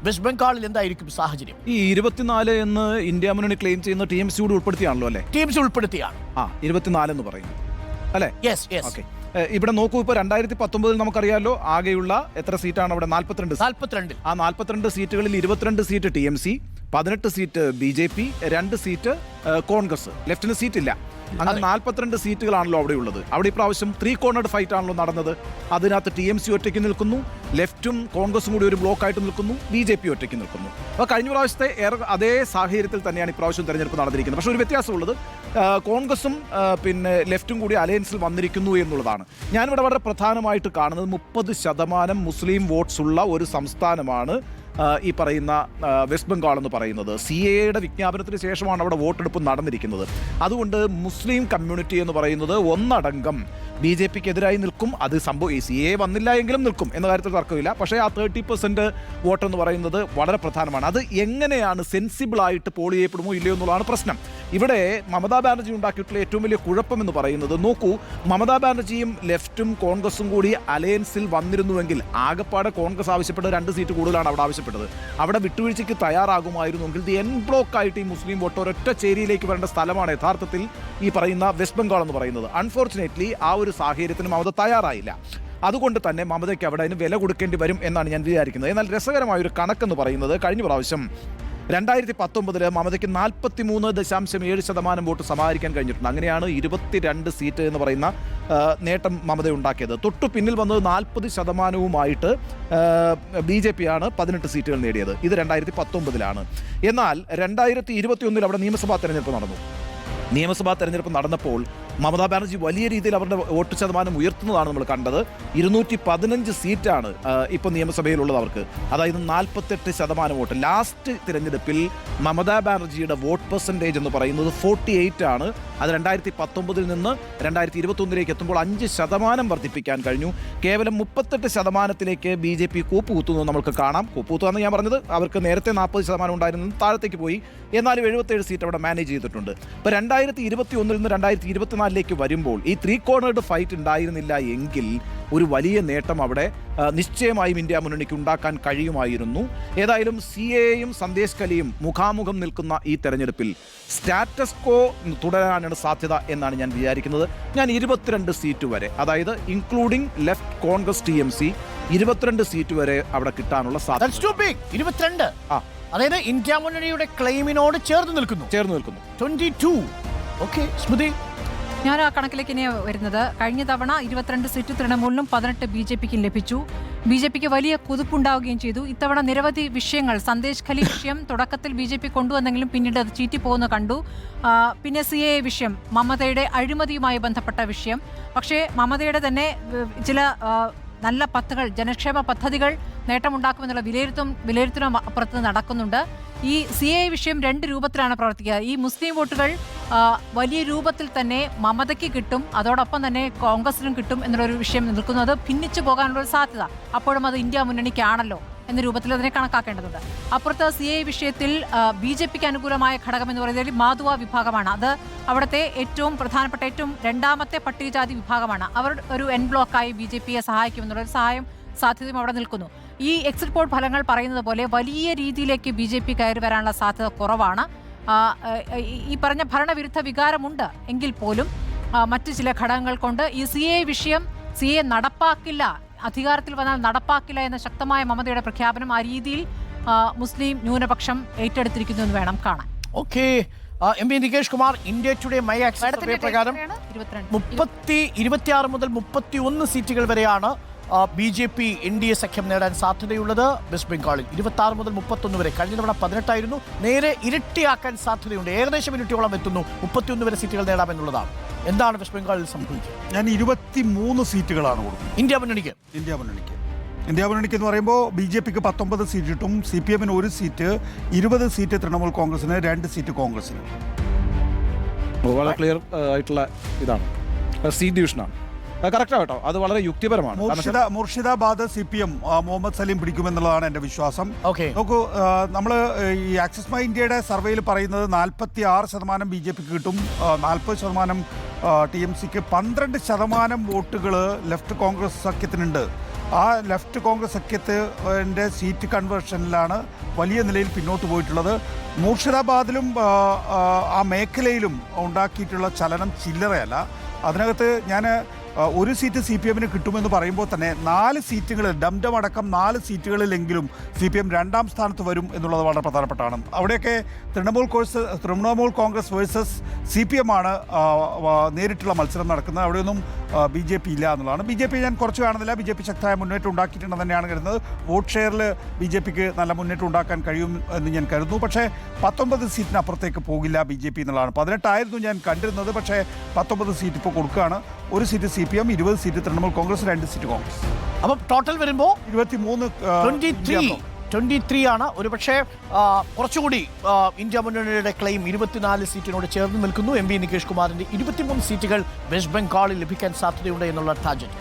West ബംഗാളിൽ എന്തായിരിക്കും സാഹചര്യം? ഈ 24 എന്ന് ഇന്ത്യ മുന്നണി ക്ലെയിം ചെയ്യുന്ന TMC കൂടി ഉൾപ്പെടുത്തിയാണല്ലോ അല്ലേ? TMC ഉൾപ്പെടുത്തിയാണ് 24 എന്ന് പറയുന്നത് അല്ലേ? ഓക്കെ. ഇവിടെ നോക്കൂ, ഇപ്പോൾ 2019 നമുക്കറിയാമല്ലോ ആകെയുള്ള എത്ര സീറ്റാണ് അവിടെ? 42. ആ 42 സീറ്റുകളിൽ 22 seat TMC, 18 seat BJP, 2 seat Congress. ലെഫ്റ്റിന് സീറ്റില്ല. അങ്ങനെ 42 സീറ്റുകളാണല്ലോ അവിടെ ഉള്ളത്. അവിടെ ഇപ്രാവശ്യം 3 കോർണർഡ് ഫൈറ്റ് ആണല്ലോ നടന്നത്. അതിനകത്ത് TMC ഒറ്റയ്ക്ക് നിൽക്കുന്നു, ലെഫ്റ്റും കോൺഗ്രസും കൂടി ഒരു ബ്ലോക്കായിട്ട് നിൽക്കുന്നു, BJP ഒറ്റയ്ക്ക് നിൽക്കുന്നു. അപ്പോൾ കഴിഞ്ഞ പ്രാവശ്യത്തെ അതേ സാഹചര്യത്തിൽ തന്നെയാണ് ഇപ്രാവശ്യം തെരഞ്ഞെടുപ്പ് നടന്നിരിക്കുന്നത്. പക്ഷേ ഒരു വ്യത്യാസമുള്ളത് കോൺഗ്രസും പിന്നെ ലെഫ്റ്റും കൂടി അലയൻസിൽ വന്നിരിക്കുന്നു എന്നുള്ളതാണ്. ഞാനിവിടെ വളരെ പ്രധാനമായിട്ട് കാണുന്നത് 30% മുസ്ലിം വോട്ട്സ് ഉള്ള ഒരു സംസ്ഥാനമാണ് ഈ പറയുന്ന വെസ്റ്റ് ബംഗാൾ എന്ന് പറയുന്നത്. CAA വിജ്ഞാപനത്തിന് ശേഷമാണ് അവിടെ വോട്ടെടുപ്പ് നടന്നിരിക്കുന്നത്. അതുകൊണ്ട് മുസ്ലിം കമ്മ്യൂണിറ്റി എന്ന് പറയുന്നത് ഒന്നടങ്കം BJPക്ക് എതിരായി നിൽക്കും. അത് CAA വന്നില്ല എങ്കിലും നിൽക്കും എന്ന കാര്യത്തിൽ തർക്കമില്ല. പക്ഷേ ആ 30% വോട്ട് എന്ന് പറയുന്നത് വളരെ പ്രധാനമാണ്. അത് എങ്ങനെയാണ് സെൻസിബിളായിട്ട് പോൾ ചെയ്യപ്പെടുമോ ഇല്ലയോ എന്നുള്ളതാണ് പ്രശ്നം. ഇവിടെ മമതാ ബാനർജി ഉണ്ടാക്കിയിട്ടുള്ള ഏറ്റവും വലിയ കുഴപ്പമെന്ന് പറയുന്നത്, നോക്കൂ, മമതാ ബാനർജിയും ലെഫ്റ്റും കോൺഗ്രസും കൂടി അലയൻസിൽ വന്നിരുന്നുവെങ്കിൽ ആകെപ്പാടെ കോൺഗ്രസ് ആവശ്യപ്പെട്ട 2 സീറ്റ് കൂടുതലാണ് അവിടെ ആവശ്യപ്പെട്ടത്. അവിടെ വിട്ടുവീഴ്ചയ്ക്ക് തയ്യാറാകുമായിരുന്നുവെങ്കിൽ ദി എൻ ബ്ലോക്ക് ആയിട്ട് ഈ മുസ്ലിം വോട്ട് ഒരൊറ്റ ചേരിയിലേക്ക് വരേണ്ട സ്ഥലമാണ് യഥാർത്ഥത്തിൽ ഈ പറയുന്ന വെസ്റ്റ് ബംഗാൾ എന്ന് പറയുന്നത്. അൺഫോർച്ചുനേറ്റ്ലി ആ ഒരു സാഹചര്യത്തിന് മമത തയ്യാറായില്ല. അതുകൊണ്ട് തന്നെ മമതയ്ക്ക് അവിടെ അതിന് വില കൊടുക്കേണ്ടി വരും എന്നാണ് ഞാൻ വിചാരിക്കുന്നത്. എന്നാൽ രസകരമായൊരു കണക്കെന്ന് പറയുന്നത്, കഴിഞ്ഞ പ്രാവശ്യം 2019 മമതയ്ക്ക് 43.7% വോട്ട് സമാഹരിക്കാൻ കഴിഞ്ഞിട്ടുണ്ട്. അങ്ങനെയാണ് 22 സീറ്റ് എന്ന് പറയുന്ന നേട്ടം മമത ഉണ്ടാക്കിയത്. തൊട്ടു പിന്നിൽ വന്നത് 40%-വുമായിട്ട് BJP ആണ് 18 സീറ്റുകൾ നേടിയത്. ഇത് 2019 എന്നാൽ 2021 അവിടെ നിയമസഭാ തെരഞ്ഞെടുപ്പ് നടന്നു. നിയമസഭാ തെരഞ്ഞെടുപ്പ് നടന്നപ്പോൾ മമതാ ബാനർജി വലിയ രീതിയിൽ അവരുടെ വോട്ട് ശതമാനം ഉയർത്തുന്നതാണ് നമ്മൾ കണ്ടത്. 215 സീറ്റാണ് ഇപ്പോൾ നിയമസഭയിലുള്ളത് അവർക്ക്. അതായത് 48% വോട്ട്. ലാസ്റ്റ് തിരഞ്ഞെടുപ്പിൽ മമതാ ബാനർജിയുടെ വോട്ട് പെർസെൻറ്റേജ് എന്ന് പറയുന്നത് 48 ആണ്. അത് 2019 നിന്ന് 2021 എത്തുമ്പോൾ 5% വർദ്ധിപ്പിക്കാൻ കഴിഞ്ഞു. കേവലം 38% BJP കൂപ്പുകുത്തുന്നത് നമുക്ക് കാണാം. കൂപ്പുകുത്തുകയെന്ന് ഞാൻ പറഞ്ഞത് അവർക്ക് നേരത്തെ 40% ഉണ്ടായിരുന്നു, താഴത്തേക്ക് പോയി. എന്നാലും 77 സീറ്റ് അവിടെ മാനേജ് ചെയ്തിട്ടുണ്ട്. ഇപ്പോൾ 2021 നിന്ന് 2024 വരുമ്പോൾ ഈ 3 കോർണർഡ് ഫൈറ്റ് ഉണ്ടായിരുന്നില്ല എങ്കിൽ ഒരു വലിയ നേട്ടം അവിടെ നിശ്ചയമായും ഇന്ത്യ മുന്നണിക്ക് ഉണ്ടാക്കാൻ കഴിയുമായിരുന്നു. ഏതായാലും CAAയും സന്ദേശ് ഖലിയും മുഖാമുഖം നിൽക്കുന്ന ഈ തെരഞ്ഞെടുപ്പിൽ സ്റ്റാറ്റസ് കോ തുടരാനാണ് സാധ്യത എന്നാണ് ഞാൻ വിചാരിക്കുന്നത്. ഞാൻ 22 സീറ്റ് വരെ, അതായത് including left Congress TMC 22 seat വരെ അവിടെ കിട്ടാനുള്ള സാധ്യത. 22 അതായത് ഇന്ത്യ മുന്നണിയുടെ ക്ലെയിമിനോട് ചേർന്ന് നിൽക്കുന്നു. 22. ഓക്കെ സ്മൃതി, ഞാൻ ആ കണക്കിലേക്ക് ഇനി വരുന്നത്, കഴിഞ്ഞ തവണ 22 സീറ്റ് തൃണമൂലിനും 18 BJPക്കും ലഭിച്ചു. BJPക്ക് വലിയ കുതിപ്പുണ്ടാവുകയും ചെയ്തു. ഇത്തവണ നിരവധി വിഷയങ്ങൾ, സന്ദേശ് ഖലി വിഷയം തുടക്കത്തിൽ BJP കൊണ്ടുവന്നെങ്കിലും പിന്നീട് അത് ചീറ്റിപ്പോകുന്ന കണ്ടു. പിന്നെ CAA വിഷയം, മമതയുടെ അഴിമതിയുമായി ബന്ധപ്പെട്ട വിഷയം. പക്ഷേ മമതയുടെ തന്നെ ചില നല്ല ജനക്ഷേമ പദ്ധതികൾ നേട്ടമുണ്ടാക്കുമെന്നുള്ള വിലയിരുത്തലും അപ്പുറത്ത് നടക്കുന്നുണ്ട്. ഈ CAA വിഷയം 2 രൂപത്തിലാണ് പ്രവർത്തിക്കുക. ഈ മുസ്ലിം വോട്ടുകൾ വലിയ രൂപത്തിൽ തന്നെ മമതയ്ക്ക് കിട്ടും, അതോടൊപ്പം തന്നെ കോൺഗ്രസിനും കിട്ടും എന്നുള്ളൊരു വിഷയം നിൽക്കുന്നത് ഭിന്നിച്ചു പോകാനുള്ള സാധ്യത. അപ്പോഴും അത് ഇന്ത്യ മുന്നണിക്കാണല്ലോ എന്ന രൂപത്തിൽ അതിനെ കണക്കാക്കേണ്ടതുണ്ട്. അപ്പുറത്ത് CAA വിഷയത്തിൽ BJPക്ക് അനുകൂലമായ ഘടകം എന്ന് പറയുന്നത് മാധുവ വിഭാഗമാണ്. അത് അവിടുത്തെ ഏറ്റവും പ്രധാനപ്പെട്ട, ഏറ്റവും 2ാമത്തെ പട്ടികജാതി വിഭാഗമാണ്. അവർ ഒരു എൻ ബ്ലോക്കായി BJPയെ സഹായിക്കുമെന്നുള്ളൊരു സാധ്യതയും അവിടെ നിൽക്കുന്നു. ഈ എക്സിറ്റ് പോൾ ഫലങ്ങൾ പറയുന്നത് പോലെ വലിയ രീതിയിലേക്ക് BJP കയറി വരാനുള്ള സാധ്യത കുറവാണ്. ഈ പറഞ്ഞ ഭരണവിരുദ്ധ വികാരമുണ്ട് എങ്കിൽ പോലും മറ്റു ചില ഘടകങ്ങൾ കൊണ്ട് ഈ CAA വിഷയം, CAA നടപ്പാക്കില്ല, അധികാരത്തിൽ വന്നാൽ നടപ്പാക്കില്ല എന്ന ശക്തമായ മമതയുടെ പ്രഖ്യാപനം ആ രീതിയിൽ മുസ്ലിം ന്യൂനപക്ഷം ഏറ്റെടുത്തിരിക്കുന്നു എന്ന് വേണം കാണാൻ. Okay, MP Nikesh Kumar, India today my access പ്രകാരം 26 മുതൽ 31 സീറ്റുകൾ വരെയാണ് BJP NDA സഖ്യം നേടാൻ സാധ്യതയുള്ളത്. വെസ്റ്റ് ബംഗാളിൽ 26 മുതൽ 31 വരെ, കഴിഞ്ഞ തവണ 18 ആയിരുന്നു, നേരെ ഇരട്ടിയാക്കാൻ സാധ്യതയുണ്ട്. ഏകദേശം ഇരട്ടിയോളം എത്തുന്നു. 31 വരെ സീറ്റുകൾ നേടാമെന്നുള്ളതാണ്. എന്താണ് വെസ്റ്റ് ബംഗാളിൽ സംഭവിക്കുക? ഞാൻ 23 സീറ്റുകളാണ് കൊടുക്കുന്നത് ഇന്ത്യ മുന്നണിക്ക് എന്ന് പറയുമ്പോൾ BJPക്ക് 19 സീറ്റ് കിട്ടും, CPM-ന് 1 സീറ്റ്, 20 സീറ്റ് തൃണമൂൽ കോൺഗ്രസിന്, 2 സീറ്റ് കോൺഗ്രസിന്. വളരെ ക്ലിയർ ആയിട്ടുള്ള ഇതാണ് സീറ്റ് ഡിവിഷനാണ്. കറക്റ്റാണ് കേട്ടോ, അത് വളരെ യുക്തിപരമാണ്. മുർഷിദാബാദ് CPM മുഹമ്മദ് സലീം പിടിക്കുമെന്നുള്ളതാണ് എൻ്റെ വിശ്വാസം. നോക്കൂ, നമ്മൾ ഈ ആക്സിസ് മൈ ഇന്ത്യയുടെ സർവേയിൽ പറയുന്നത് 46% BJPക്ക് കിട്ടും, 40% TMCക്ക്, 12% വോട്ടുകൾ ലെഫ്റ്റ് കോൺഗ്രസ് സഖ്യത്തിനുണ്ട്. ആ ലെഫ്റ്റ് കോൺഗ്രസ് സഖ്യത്തിൻ്റെ സീറ്റ് കൺവേർഷനിലാണ് വലിയ നിലയിൽ പിന്നോട്ട് പോയിട്ടുള്ളത്. മൂർഷിദാബാദിലും ആ മേഖലയിലും ഉണ്ടാക്കിയിട്ടുള്ള ചലനം ചില്ലറയല്ല. അതിനകത്ത് ഞാൻ ഒരു സീറ്റ് CPM കിട്ടുമെന്ന് പറയുമ്പോൾ തന്നെ 4 സീറ്റുകളിൽ ഡംഡം അടക്കം 4 സീറ്റുകളിലെങ്കിലും CPM 2ാം സ്ഥാനത്ത് വരും എന്നുള്ളത് വളരെ പ്രധാനപ്പെട്ടാണ്. അവിടെയൊക്കെ തൃണമൂൽ കോൺഗ്രസ് വേഴ്സസ് CPM ആണ് നേരിട്ടുള്ള മത്സരം നടക്കുന്നത്. അവിടെയൊന്നും BJP ഇല്ല എന്നുള്ളതാണ്. BJP ഞാൻ കുറച്ച് കാണുന്നില്ല. BJP ശക്തമായ മുന്നേറ്റം ഉണ്ടാക്കിയിട്ടുണ്ടെന്ന് തന്നെയാണ് കരുതുന്നത്. വോട്ട് ഷെയറിൽ BJPക്ക് നല്ല മുന്നേറ്റം ഉണ്ടാക്കാൻ കഴിയും എന്ന് ഞാൻ കരുതുന്നു. പക്ഷേ 19 സീറ്റിനപ്പുറത്തേക്ക് പോകില്ല BJP എന്നുള്ളതാണ്. 18 ആയിരുന്നു ഞാൻ കണ്ടിരുന്നത്. പക്ഷേ 19 സീറ്റ് ഇപ്പോൾ കൊടുക്കുകയാണ്. ഒരു seat CPM, 20 seat Trinamool Congress, 2 seat Congress. അപ്പം ടോട്ടൽ വരുമ്പോൾ 23 ആണ്. ഒരുപക്ഷെ കുറച്ചുകൂടി ഇന്ത്യ മുന്നണിയുടെ ക്ലെയിം 24 സീറ്റിനോട് ചേർന്ന് നിൽക്കുന്നു. MP നികേഷ് കുമാറിന്റെ 23 സീറ്റുകൾ വെസ്റ്റ് ബംഗാളിൽ ലഭിക്കാൻ സാധ്യതയുണ്ട് എന്നുള്ള ടാർജറ്റ്.